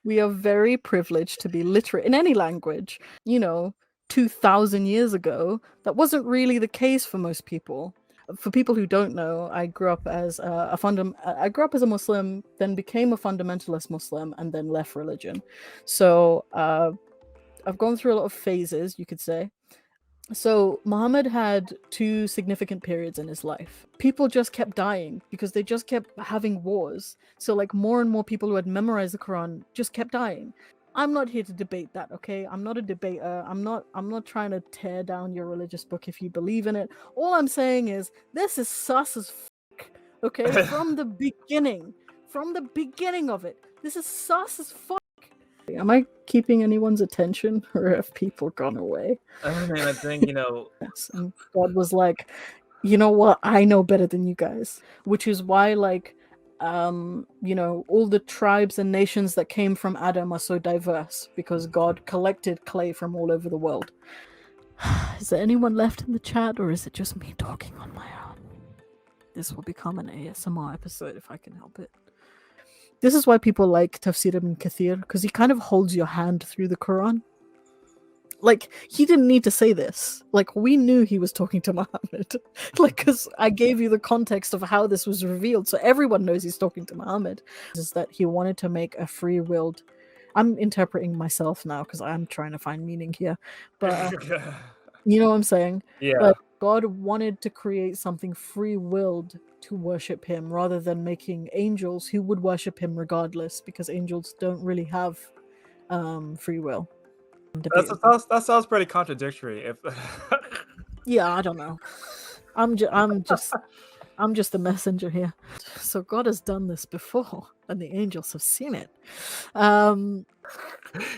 We are very privileged to be literate in any language. 2,000 years ago, that wasn't really the case for most people. For people who don't know, I grew up as I grew up as a Muslim, then became a fundamentalist Muslim, and then left religion. So I've gone through a lot of phases, you could say. So Muhammad had two significant periods in his life. People just kept dying because they just kept having wars. So like more and more people who had memorized the Quran just kept dying. I'm not here to debate that, okay? I'm not a debater. I'm not trying to tear down your religious book if you believe in it. All I'm saying is this is sus as fuck, okay? From the beginning. From the beginning of it. This is sus as fuck. Am I keeping anyone's attention or have people gone away? I mean, I think, Yes. And God was like, you know what? I know better than you guys. Which is why, like, all the tribes and nations that came from Adam are so diverse because God collected clay from all over the world. Is there anyone left in the chat or is it just me talking on my own? This will become an ASMR episode if I can help it. This is why people like Tafsir ibn Kathir, because he kind of holds your hand through the Quran. Like, he didn't need to say this. Like, we knew he was talking to Muhammad. Like, because I gave you the context of how this was revealed, so everyone knows he's talking to Muhammad. Is that he wanted to make a free-willed... I'm interpreting myself now, because I'm trying to find meaning here. But, you know what I'm saying? yeah. Like, God wanted to create something free-willed to worship him, rather than making angels who would worship him regardless, because angels don't really have free will. That sounds pretty contradictory. If Yeah, I don't know. I'm just the messenger here. So God has done this before, and the angels have seen it.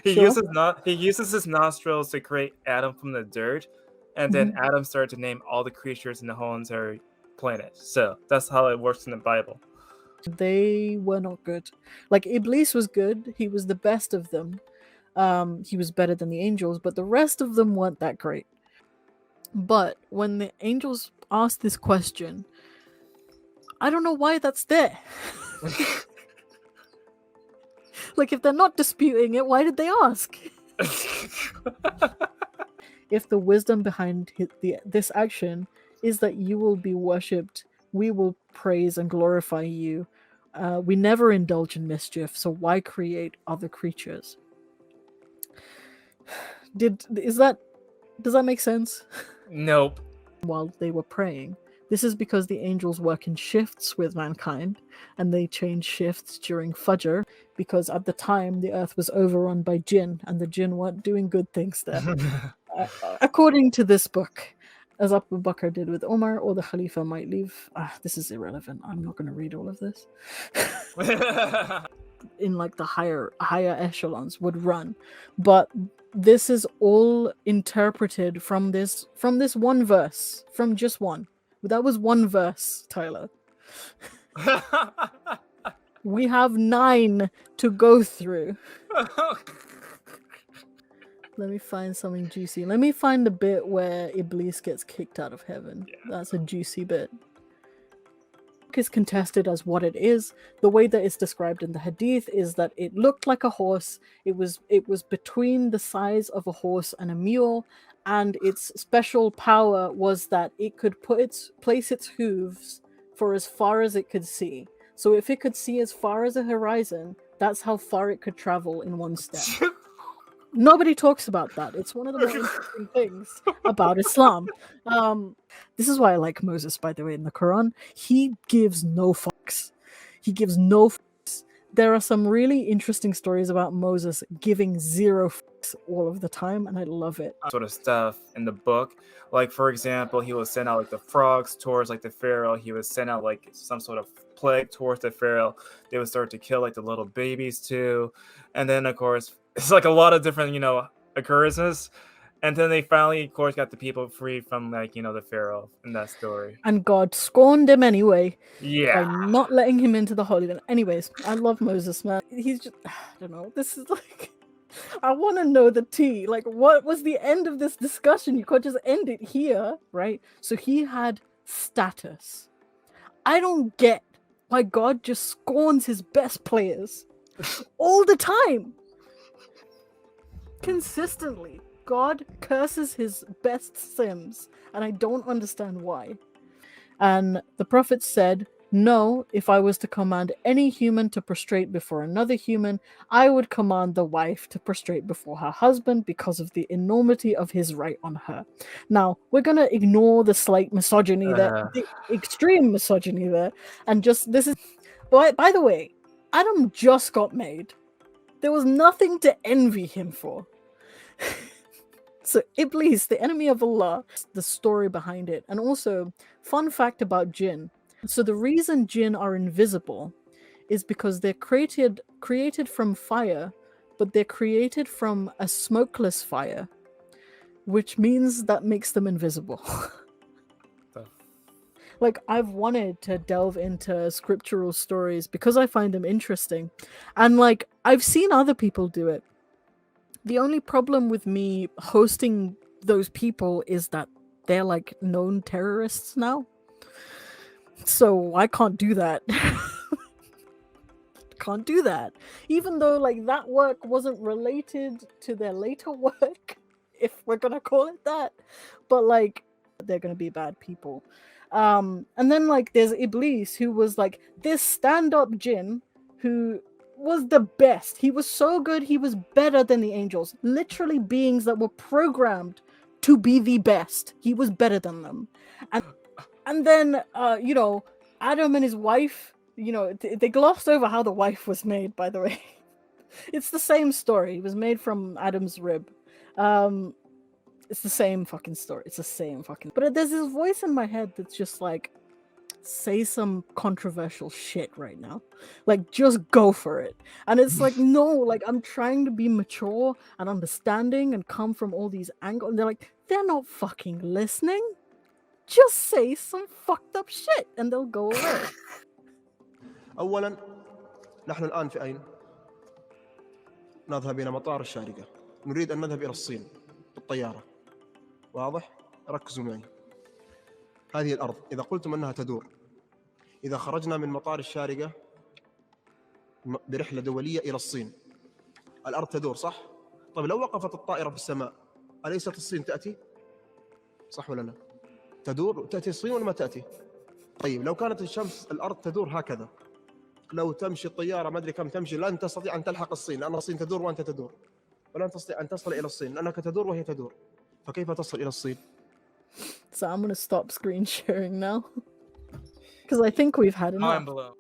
he Sure. uses his nostrils to create Adam from the dirt, and then Adam started to name all the creatures in the whole entire planet. So that's how it works in the Bible. They were not good. Like, Iblis was good. He was the best of them. He was better than the angels, but the rest of them weren't that great. But when the angels asked this question, I don't know why that's there. Like, if they're not disputing it, why did they ask? If the wisdom behind this action is that you will be worshipped, we will praise and glorify you. We never indulge in mischief, so why create other creatures? Does that make sense? Nope. While they were praying. This is because the angels work in shifts with mankind, and they change shifts during Fajr, because at the time the earth was overrun by jinn, and the jinn weren't doing good things there. According to this book, as Abu Bakr did with Omar, or the Khalifa might leave. This is irrelevant. I'm not going to read all of this. In like the higher echelons would run, but this is all interpreted from this one verse, from just one. That was one verse, Tyler. We have 9 to go through. Let me find something juicy. Let me find the bit where Iblis gets kicked out of heaven. Yeah. That's a juicy bit. Is contested as what it is. The way that it's described in the hadith is that it looked like a horse. It was between the size of a horse and a mule, and its special power was that it could place its hooves for as far as it could see. So if it could see as far as a horizon, that's how far it could travel in one step. Nobody talks about that. It's one of the more interesting things about Islam. This is why I like Moses, by the way, in the Quran. He gives no fucks. He gives no fucks. There are some really interesting stories about Moses giving 0 fucks all of the time, and I love it. Sort of stuff in the book. Like, for example, he would send out like the frogs towards like the Pharaoh. He would send out like some sort of plague towards the Pharaoh. They would start to kill like the little babies too. And then, of course, it's like a lot of different, occurrences. And then they finally, of course, got the people free from, like, the Pharaoh in that story. And God scorned him anyway. Yeah. By not letting him into the Holy Land. Anyways, I love Moses, man. He's just, I don't know. This is like, I want to know the tea. Like, what was the end of this discussion? You can't just end it here, right? So he had status. I don't get why God just scorns his best players. all the time. Consistently. God curses his best Sims, and I don't understand why. And the prophet said, no, if I was to command any human to prostrate before another human, I would command the wife to prostrate before her husband because of the enormity of his right on her. Now, we're going to ignore the slight misogyny there, the extreme misogyny there, and just this is. By the way, Adam just got made. There was nothing to envy him for. So Iblis, the enemy of Allah, the story behind it. And also, fun fact about jinn. So the reason jinn are invisible is because they're created from fire, but they're created from a smokeless fire, which means that makes them invisible. Like, I've wanted to delve into scriptural stories because I find them interesting. And like, I've seen other people do it. The only problem with me hosting those people is that they're like known terrorists now. So I can't do that. Can't do that. Even though like that work wasn't related to their later work, if we're gonna call it that. But like, they're gonna be bad people. And then like there's Iblis, who was like this stand-up jinn who was the best. He was so good, he was better than the angels. Literally beings that were programmed to be the best. He was better than them. And then you know, Adam and his wife, you know, they glossed over how the wife was made, by the way. It's the same story. He was made from Adam's rib. It's the same fucking story. It's the same fucking. But there's this voice in my head that's just like, say some controversial shit right now. Like, just go for it. And it's like, no, like, I'm trying to be mature and understanding and come from all these angles. And they're like, they're not fucking listening. Just say some fucked up shit and they'll go away. أولا نحن الآن في أين؟ نذهب إلى مطار الشارقة. نريد أن نذهب إلى الصين بالطيارة. واضح؟ ركزوا معي. هذه الأرض إذا قلتم أنها تدور، إذا خرجنا من مطار الشارقة برحلة دولية إلى الصين، الأرض تدور صح؟ طيب لو وقفت الطائرة في السماء، أليست الصين تأتي؟ صح ولا لا؟ تدور تأتي الصين ولا ما تأتي؟ طيب لو كانت الشمس الأرض تدور هكذا، لو تمشي الطيارة ما أدري كم تمشي لن تستطيع أن تلحق الصين، لأن الصين تدور وأنت تدور، ولن تستطيع أن تصل إلى الصين لأنك تدور وهي تدور، فكيف تصل إلى الصين؟ So I'm gonna stop screen sharing now because I think we've had enough. Mind blown.